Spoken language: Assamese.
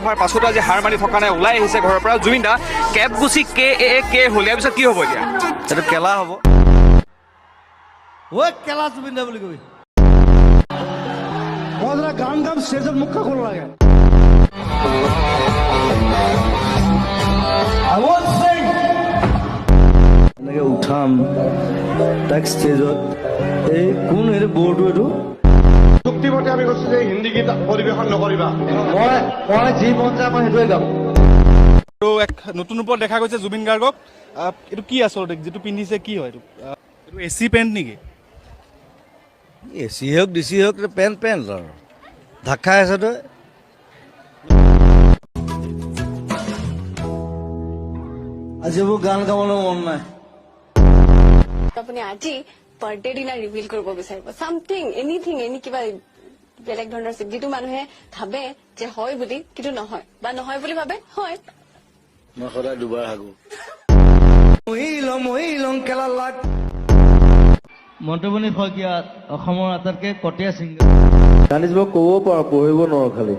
হোৱাৰ পাছতো আজি হাৰ মানি থকা নাই, ওলাই আহিছে ঘৰৰ পৰা। জুবিন দা, কেব গুচি কে হ'ল, ইয়াৰ পিছত কি হ'ব এতিয়া? এইটো কেলা হ'ব। ঐ কেলা জুবিন দা বুলি কবি। মই ধৰা গান গাম ষ্টেজত মুখ খাব লাগে। এনেকে উঠাম তাক ষ্টেজত, এই কোন এইটো বৰ্ডটো এইটো চুক্তিমতে আমি কৈছো যে হিন্দী গীত পৰিৱেশন নকৰিবা। মই যি মন যায় মই সেইটোৱে গাম। আৰু এক নতুন ৰূপত দেখা গৈছে জুবিন গাৰ্গক। এইটো কি আচলতে যিটো পিন্ধিছে কি হয় এইটো? এইটো এচি পেণ্ট নেকি? এচি হওক ডিচি হওক পেণ্ট আৰু ঢাক খাই আছে তই। আজি এইবোৰ গান গাবলৈ মন নাই। আপুনি আজি বাৰ্থডে দিনা ৰিভিল কৰিব বিচাৰিব চামথিং, এনিথিং, এনি কিবা বেলেগ ধৰণৰ যিটো মানুহে ভাবে যে হয় বুলি কিন্তু নহয়, বা নহয় বুলি ভাবে হয়। মই সদায় দুবাৰ হাগো। মন্ত্ৰমণি শইকীয়া অসমৰ আটাইতকৈ কটীয়া ছিংগাৰ। গান দিব ক'ব পাৰো, পঢ়িব নোৱাৰো খালি।